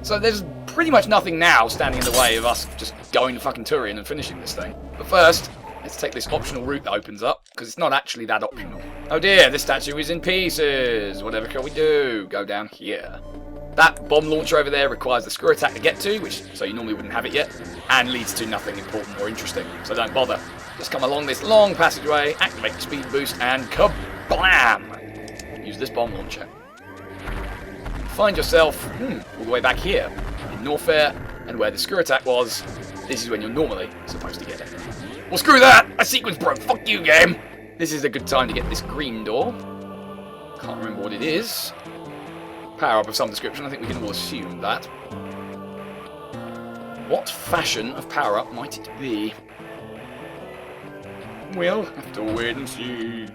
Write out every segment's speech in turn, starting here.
So there's pretty much nothing now standing in the way of us just going to fucking Torian and finishing this thing. But first, let's take this optional route that opens up, because it's not actually that optional. Oh dear, this statue is in pieces. Whatever can we do? Go down here. That bomb launcher over there requires the screw attack to get to, so you normally wouldn't have it yet, and leads to nothing important or interesting, so don't bother. Just come along this long passageway, activate the speed boost, and kablam! Use this bomb launcher. Find yourself all the way back here, in Norfair, and where the screw attack was, this is when you're normally supposed to get it. Well, screw that! My sequence broke! Fuck you, game! This is a good time to get this green door. Can't remember what it is. Power up of some description, I think we can all assume that. What fashion of power up might it be? We'll have to wait and see.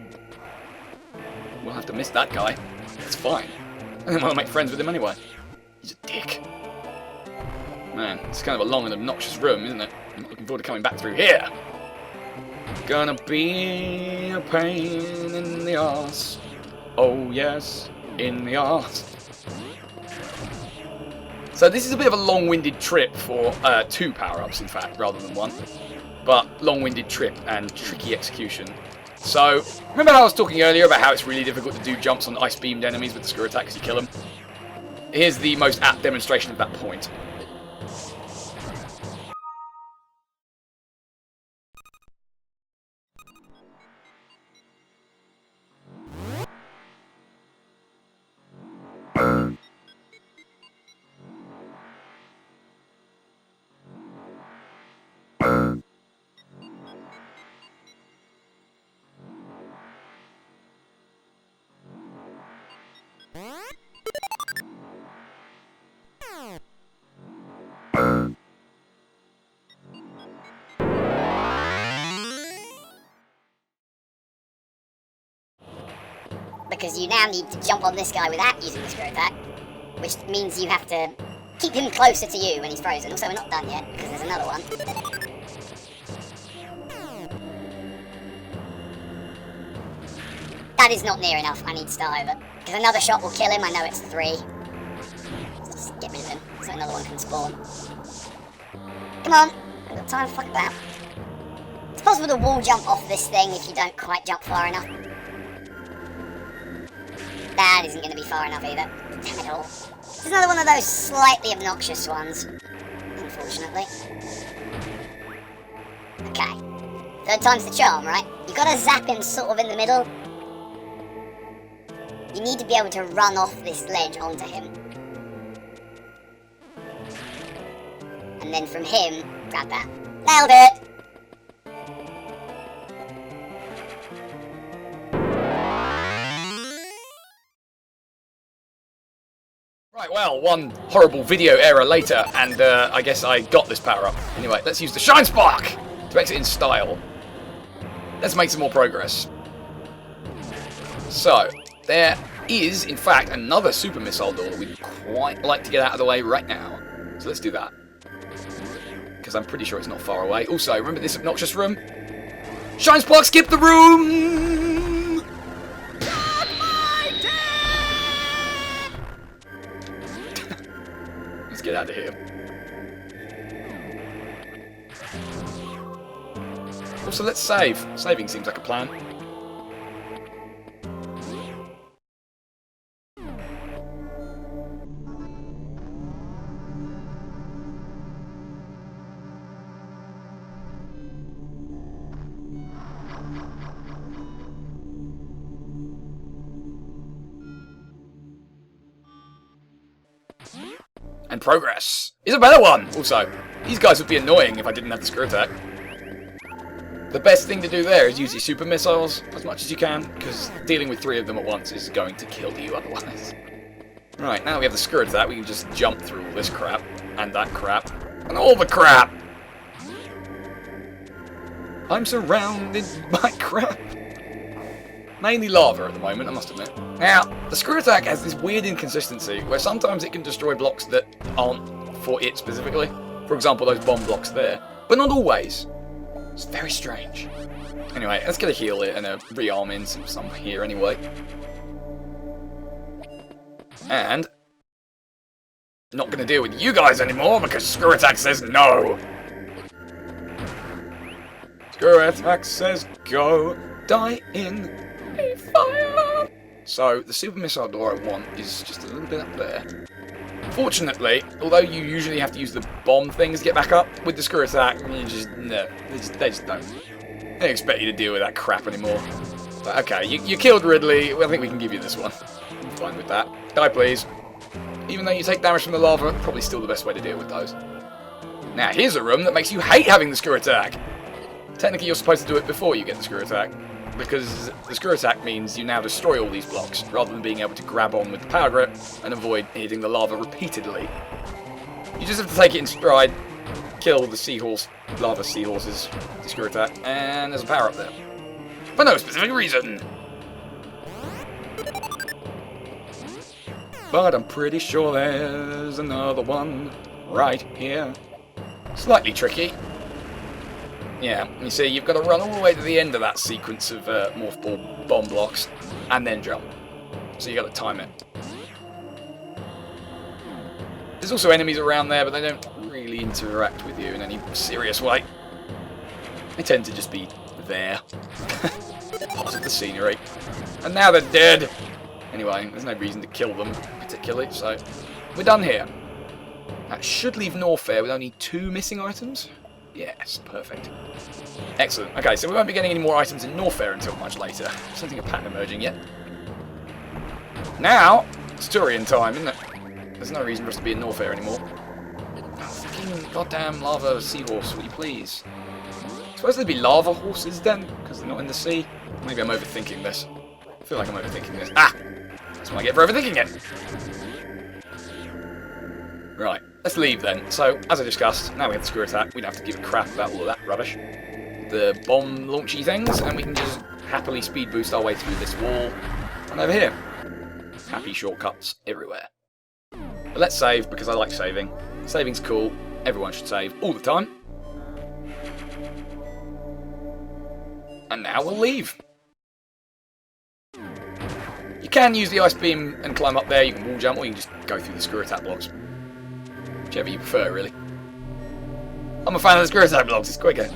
We'll have to miss that guy. It's fine. I don't want to make friends with him anyway. He's a dick. Man, it's kind of a long and obnoxious room, isn't it? I'm not looking forward to coming back through here. Gonna be a pain in the arse. Oh yes, in the arse. So this is a bit of a long-winded trip for 2 power-ups, in fact, rather than 1. But long-winded trip and tricky execution. So, remember how I was talking earlier about how it's really difficult to do jumps on ice-beamed enemies with the screw attack as you kill them? Here's the most apt demonstration of that point. Because you now need to jump on this guy without using the screw attack, which means you have to keep him closer to you when he's frozen. Also, we're not done yet, because there's another one. That is not near enough. I need to start over. Because another shot will kill him. I know it's 3. So just get rid of him, so another one can spawn. Come on. I've got time to fuck that. It's possible to wall jump off this thing if you don't quite jump far enough. That isn't going to be far enough either. Damn it all. It's another one of those slightly obnoxious ones. Unfortunately. Okay. 3rd time's the charm, right? You gotta zap him sort of in the middle. You need to be able to run off this ledge onto him. And then from him, grab that. Nailed it! Right, well, one horrible video error later, and I guess I got this power up. Anyway, let's use the Shine Spark to exit in style. Let's make some more progress. So, there is, in fact, another super missile door that we'd quite like to get out of the way right now. So let's do that. Because I'm pretty sure it's not far away. Also, remember this obnoxious room? Shine Spark, skip the room! Let's get out of here. Also, let's save. Saving seems like a plan. And progress is a better one, also. These guys would be annoying if I didn't have the screw attack. The best thing to do there is use your super missiles as much as you can, because dealing with 3 of them at once is going to kill you otherwise. Right, now that we have the screw attack, we can just jump through all this crap, and that crap, and all the crap! I'm surrounded by crap. Mainly lava at the moment, I must admit. Now, the screw attack has this weird inconsistency, where sometimes it can destroy blocks that aren't for it specifically. For example, those bomb blocks there. But not always. It's very strange. Anyway, let's get a heal and a rearm in some here anyway. And not going to deal with you guys anymore because Screw Attack says no. Screw Attack says go. Die in a fire. So the super missile door I want is just a little bit up there. Fortunately, although you usually have to use the bomb things to get back up, with the Screw Attack, you just, no, they just don't. They don't expect you to deal with that crap anymore. But okay, you killed Ridley, well, I think we can give you this one. I'm fine with that. Die, please. Even though you take damage from the lava, probably still the best way to deal with those. Now, here's a room that makes you hate having the Screw Attack. Technically, you're supposed to do it before you get the Screw Attack, because the Screw Attack means you now destroy all these blocks, rather than being able to grab on with the power grip and avoid hitting the lava repeatedly. You just have to take it in stride, kill the seahorse, lava seahorses, the Screw Attack, and there's a power up there. For no specific reason. But I'm pretty sure there's another one right here. Slightly tricky. Yeah, you see, you've got to run all the way to the end of that sequence of morph ball bomb blocks, and then jump. So you've got to time it. There's also enemies around there, but they don't really interact with you in any serious way. They tend to just be there. Part of the scenery. And now they're dead! Anyway, there's no reason to kill them, particularly, so we're done here. That should leave Norfair with only 2 missing items. Yes, perfect. Excellent. Okay, so we won't be getting any more items in Norfair until much later. I don't think a pattern emerging yet. Now, it's Torian time, isn't it? There's no reason for us to be in Norfair anymore. Oh, fucking goddamn lava seahorse, will you please? Suppose there'd be lava horses then, because they're not in the sea. Maybe I'm overthinking this. I feel like I'm overthinking this. Ah! That's what I get for overthinking it. Right, let's leave then. So, as I discussed, now we have the Screw Attack. We don't have to give a crap about all of that rubbish. The bomb launchy things, and we can just happily speed boost our way through this wall. And over here. Happy shortcuts everywhere. But let's save, because I like saving. Saving's cool. Everyone should save all the time. And now we'll leave. You can use the ice beam and climb up there. You can wall jump, or you can just go through the Screw Attack blocks. Whichever you prefer, really. I'm a fan of the Screw Attack blocks, it's quicker.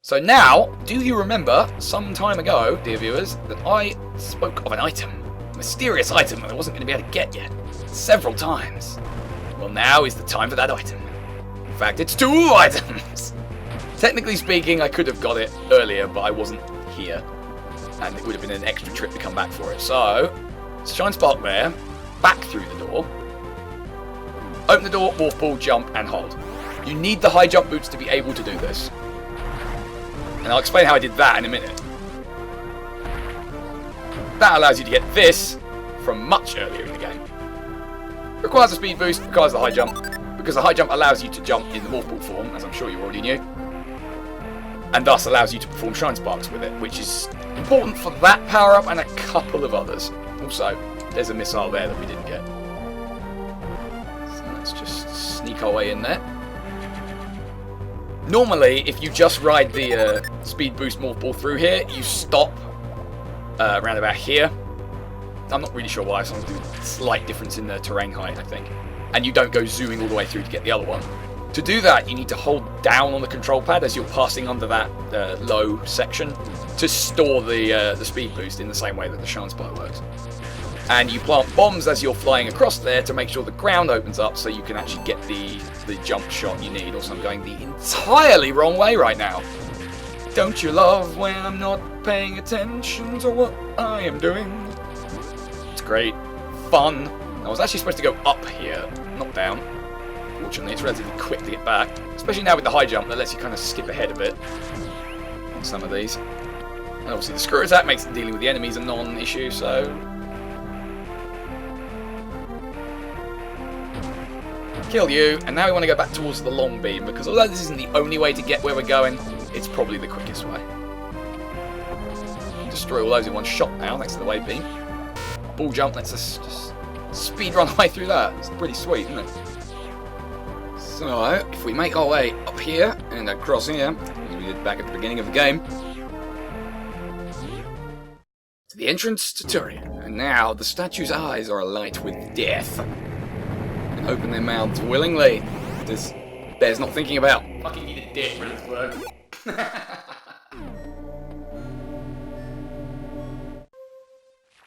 So now, do you remember, some time ago, dear viewers, that I spoke of an item? A mysterious item that I wasn't going to be able to get yet. Several times. Well, now is the time for that item. In fact, it's 2 items! Technically speaking, I could have got it earlier, but I wasn't here. And it would have been an extra trip to come back for it. So, shine spark there, back through the door. Open the door, morph ball, jump, and hold. You need the high jump boots to be able to do this. And I'll explain how I did that in a minute. That allows you to get this from much earlier in the game. Requires a speed boost, requires the high jump, because the high jump allows you to jump in the morph ball form, as I'm sure you already knew. And thus allows you to perform shine sparks with it, which is important for that power-up and a couple of others. Also, there's a missile there that we didn't get. Let's just sneak our way in there. Normally, if you just ride the speed boost morph ball through here, you stop around about here. I'm not really sure why, so I'm doing a slight difference in the terrain height, I think. And you don't go zooming all the way through to get the other one. To do that, you need to hold down on the control pad as you're passing under that low section to store the speed boost in the same way that the shine spark works. And you plant bombs as you're flying across there to make sure the ground opens up so you can actually get the jump shot you need. Also, I'm going the entirely wrong way right now. Don't you love when I'm not paying attention to what I am doing? It's great. Fun. I was actually supposed to go up here, not down. Fortunately, it's relatively quick to get back. Especially now with the high jump that lets you kind of skip ahead a bit on some of these. And obviously the Screw Attack makes dealing with the enemies a non-issue, so... Kill you, and now we want to go back towards the long beam, because although this isn't the only way to get where we're going, it's probably the quickest way. Destroy all those in one shot now, thanks to the wave beam. Ball jump lets us just speed run our way through that. It's pretty sweet, isn't it? So, if we make our way up here and across here, as we did back at the beginning of the game, to the entrance to Torian, and now the statue's eyes are alight with death. open their mouths willingly. This bear's not thinking about fucking eat a dick for this work.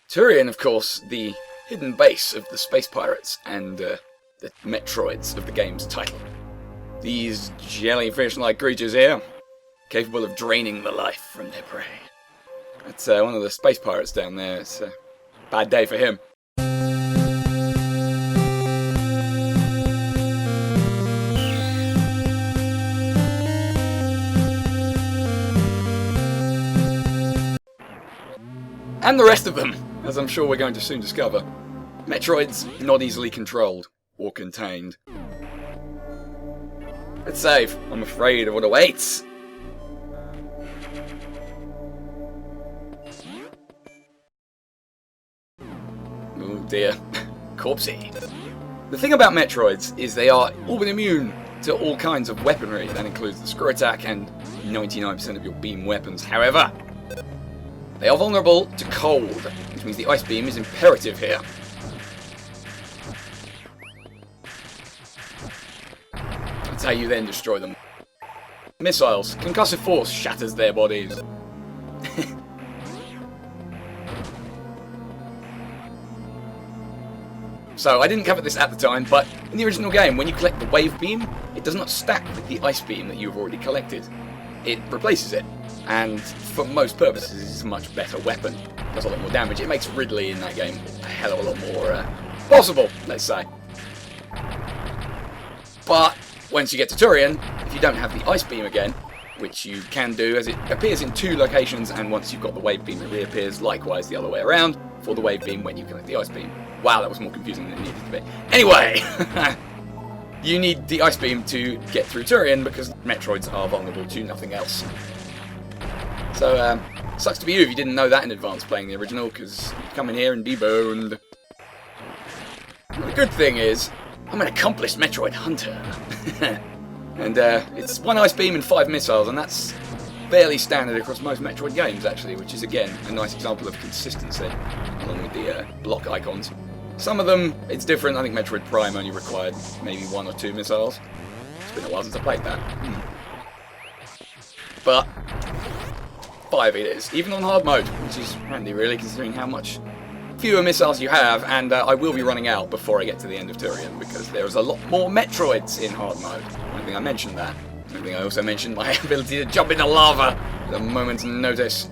Torian, of course, the hidden base of the space pirates and the Metroids of the game's title. These jellyfish-like creatures here, capable of draining the life from their prey. That's one of the space pirates down there. It's a bad day for him. And the rest of them, as I'm sure we're going to soon discover. Metroids not easily controlled or contained. Let's save. I'm afraid of what awaits. Oh dear. Corpsey. The thing about Metroids is they are all but immune to all kinds of weaponry. That includes the screw attack and 99% of your beam weapons. However, they are vulnerable to cold, which means the ice beam is imperative here. That's how you then destroy them. Missiles. Concussive force shatters their bodies. So, I didn't cover this at the time, but in the original game, when you collect the wave beam, it does not stack with the ice beam that you've already collected. It replaces it, and for most purposes, it's a much better weapon. It does a lot more damage. It makes Ridley in that game a hell of a lot more possible, let's say. But once you get to Torian, if you don't have the ice beam again, which you can do as it appears in 2 locations, and once you've got the wave beam, it reappears likewise the other way around for the wave beam when you collect the ice beam. Wow, that was more confusing than it needed to be. Anyway, you need the ice beam to get through Torian because Metroids are vulnerable to nothing else. So, sucks to be you if you didn't know that in advance playing the original, because you'd come in here and be boned. The good thing is, I'm an accomplished Metroid hunter. And it's 1 ice beam and 5 missiles, and that's fairly standard across most Metroid games, actually, which is, again, a nice example of consistency, along with the block icons. Some of them, it's different. I think Metroid Prime only required maybe 1 or 2 missiles. It's been a while since I played that. But 5 it is, even on hard mode, which is handy, really, considering how much fewer missiles you have, and I will be running out before I get to the end of Torian, because there's a lot more Metroids in hard mode. I think I mentioned that. I think I also mentioned my ability to jump into lava at a moment's notice.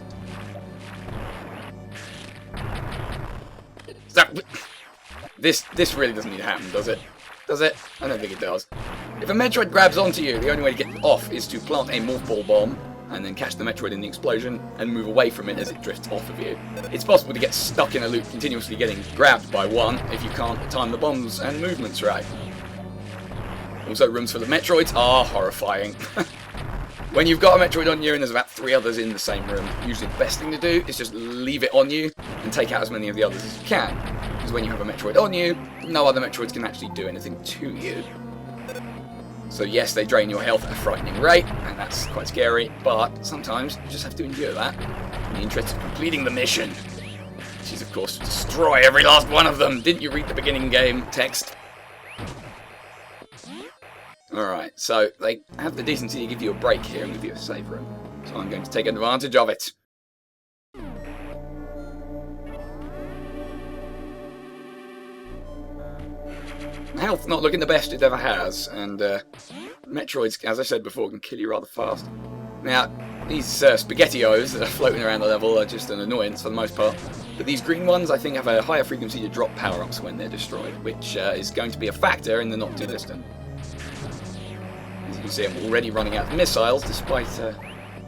This really doesn't need to happen, does it? Does it? I don't think it does. If a Metroid grabs onto you, the only way to get off is to plant a morph ball bomb, and then catch the Metroid in the explosion, and move away from it as it drifts off of you. It's possible to get stuck in a loop continuously getting grabbed by one if you can't time the bombs and movements right. Also, rooms full of Metroids are horrifying. When you've got a Metroid on you and there's about 3 others in the same room, usually the best thing to do is just leave it on you and take out as many of the others as you can. Because when you have a Metroid on you, no other Metroids can actually do anything to you. So yes, they drain your health at a frightening rate, and that's quite scary, but sometimes you just have to endure that in the interest of completing the mission. Which is, of course, to destroy every last one of them. Didn't you read the beginning game text? Alright, so they have the decency to give you a break here and give you a save room. So I'm going to take advantage of it. Health not looking the best it ever has, and Metroids, as I said before, can kill you rather fast. Now, these SpaghettiOs that are floating around the level are just an annoyance for the most part, but these green ones I think have a higher frequency to drop power-ups when they're destroyed, which is going to be a factor in the not too distant. As you can see, I'm already running out of missiles, despite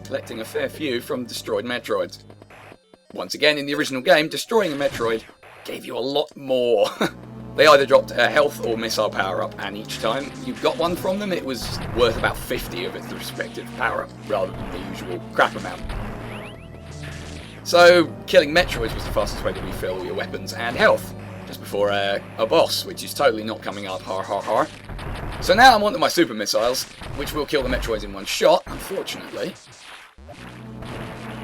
collecting a fair few from destroyed Metroids. Once again, in the original game, destroying a Metroid gave you a lot more. They either dropped a health or missile power-up, and each time you got one from them, it was worth about 50 of its respective power-up, rather than the usual crap amount. So, killing Metroids was the fastest way to refill your weapons and health, just before a boss, which is totally not coming up, har har har. So now I'm onto my super missiles, which will kill the Metroids in one shot, unfortunately.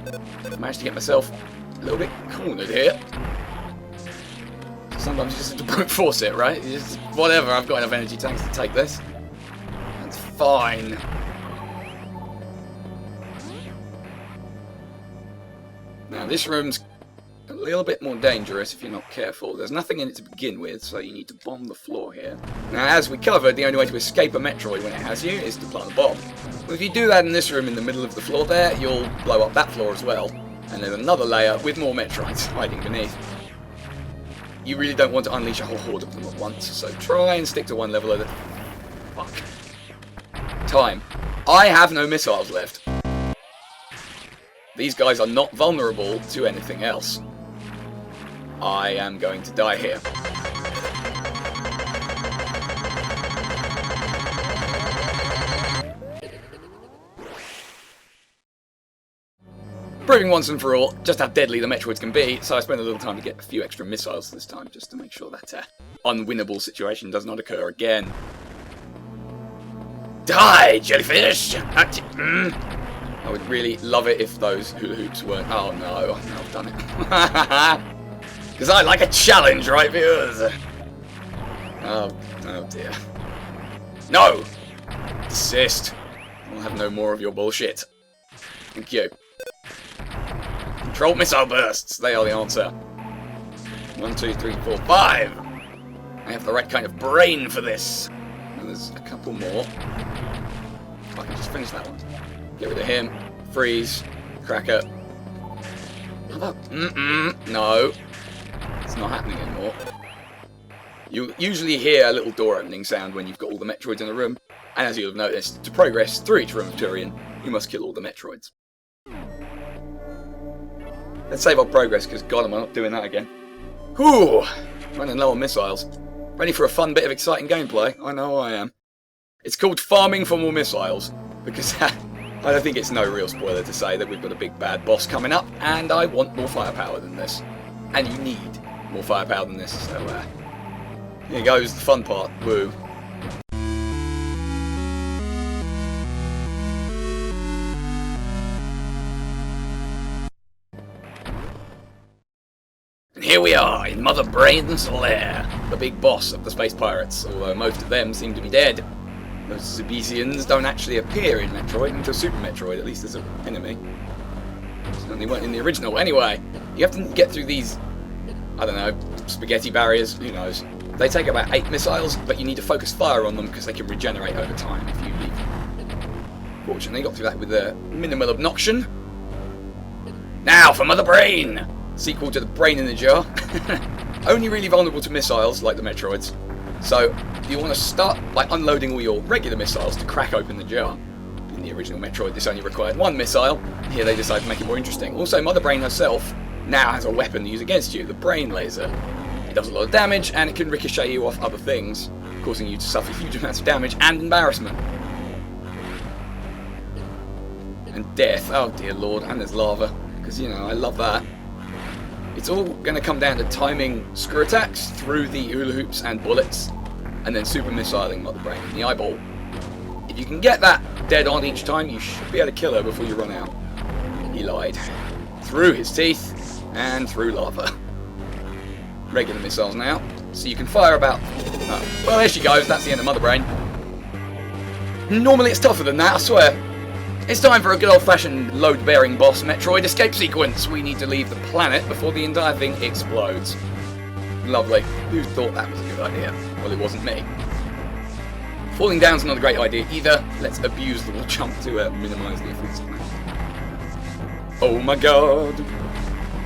I managed to get myself a little bit cornered here. Sometimes you just have to brute force it, right? You just, whatever, I've got enough energy tanks to take this. That's fine. Now this room's a little bit more dangerous if you're not careful. There's nothing in it to begin with, so you need to bomb the floor here. Now, as we covered, the only way to escape a Metroid when it has you is to plant a bomb. Well, if you do that in this room in the middle of the floor there, you'll blow up that floor as well. And there's another layer with more Metroids hiding beneath. You really don't want to unleash a whole horde of them at once, so try and stick to one level at a time. Fuck. Time. I have no missiles left. These guys are not vulnerable to anything else. I am going to die here. Proving once and for all just how deadly the Metroids can be, so I spent a little time to get a few extra missiles this time, just to make sure that unwinnable situation does not occur again. Die, jellyfish! I would really love it if those hula hoops weren't... Oh no, I've done it. Because I like a challenge, right, viewers? Oh dear. No! Desist. I'll have no more of your bullshit. Thank you. Control missile bursts. They are the answer. 1, 2, 3, 4, 5. I have the right kind of brain for this. And there's a couple more. I can just finish that one. Get rid of him. Freeze. Cracker. How about... No. It's not happening anymore. You usually hear a little door opening sound when you've got all the Metroids in a room. And as you'll have noticed, to progress through each room of Torian, you must kill all the Metroids. Let's save our progress, because God, am I not doing that again. Whew! Running low on missiles. Ready for a fun bit of exciting gameplay? I know I am. It's called farming for more missiles, because I don't think it's no real spoiler to say that we've got a big bad boss coming up, and I want more firepower than this. And you need more firepower than this, so here goes the fun part. Woo. And here we are, in Mother Brain's lair, the big boss of the Space Pirates, although most of them seem to be dead. Those Zebesians don't actually appear in Metroid until Super Metroid, at least as an enemy. Certainly weren't in the original. Anyway, you have to get through these, I don't know, spaghetti barriers, who knows. They take about 8 missiles, but you need to focus fire on them because they can regenerate over time if you leave them. Fortunately, got through that with a minimal obnoxion. Now for Mother Brain! Sequel to the Brain in the Jar. Only really vulnerable to missiles, like the Metroids. So, you want to start by unloading all your regular missiles to crack open the jar. In the original Metroid, this only required 1 missile. Here they decided to make it more interesting. Also, Mother Brain herself now has a weapon to use against you, the Brain Laser. It does a lot of damage, and it can ricochet you off other things, causing you to suffer huge amounts of damage and embarrassment. And death, oh dear lord, and there's lava, because, you know, I love that. It's all going to come down to timing screw attacks through the hula hoops and bullets, and then super missiling Mother Brain in the eyeball. If you can get that dead on each time, you should be able to kill her before you run out. He lied. Through his teeth, and through lava. Regular missiles now, so you can fire about... Oh, well, there she goes, that's the end of Mother Brain. Normally it's tougher than that, I swear. It's time for a good old-fashioned load-bearing boss Metroid escape sequence. We need to leave the planet before the entire thing explodes. Lovely. Who thought that was a good idea? Well, it wasn't me. Falling down's not a great idea either. Let's abuse the little jump to minimise the effects of that. Oh my god.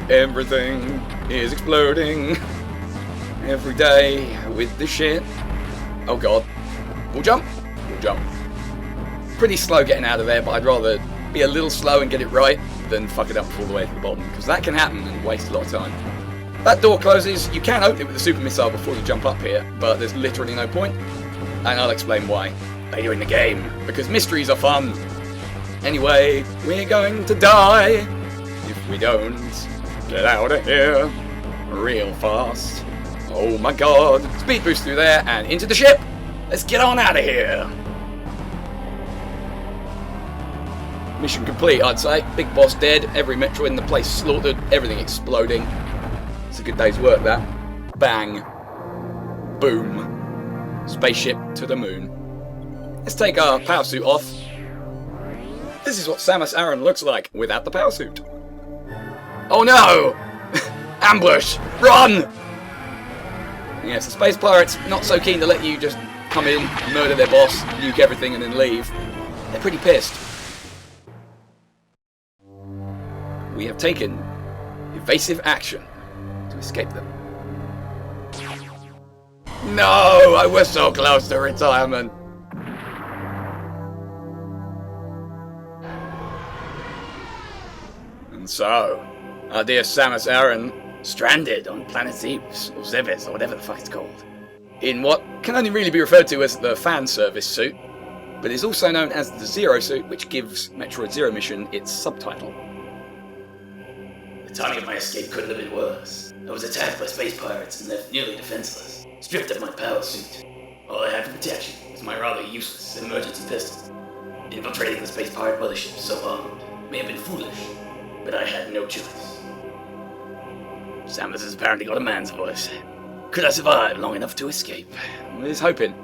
Everything is exploding. Every day with the shit. Oh god. We'll jump. We'll jump. Pretty slow getting out of there, but I'd rather be a little slow and get it right than fuck it up all the way to the bottom, because that can happen and waste a lot of time. That door closes. You can open it with a super missile before you jump up here, but there's literally no point, and I'll explain why later in the game, because mysteries are fun. Anyway, we're going to die if we don't get out of here real fast. Oh my god. Speed boost through there and into the ship. Let's get on out of here. Mission complete, I'd say. Big boss dead, every Metroid in the place slaughtered, everything exploding. It's a good day's work, that. Bang. Boom. Spaceship to the moon. Let's take our power suit off. This is what Samus Aran looks like without the power suit. Oh no! Ambush! Run! Yes, the space pirates not so keen to let you just come in, murder their boss, nuke everything and then leave. They're pretty pissed. We have taken evasive action to escape them. No! I was so close to retirement. And so, our dear Samus Aran stranded on planet Zebes, or Zebes, or whatever the fuck it's called. In what can only really be referred to as the fan service suit, but is also known as the Zero suit, which gives Metroid Zero Mission its subtitle. The timing of my escape couldn't have been worse. I was attacked by space pirates and left nearly defenseless. Stripped of my power suit. All I had for protection was my rather useless emergency pistol. Infiltrating the space pirate mothership so armed may have been foolish, but I had no choice. Samus has apparently got a man's voice. Could I survive long enough to escape? He's hoping.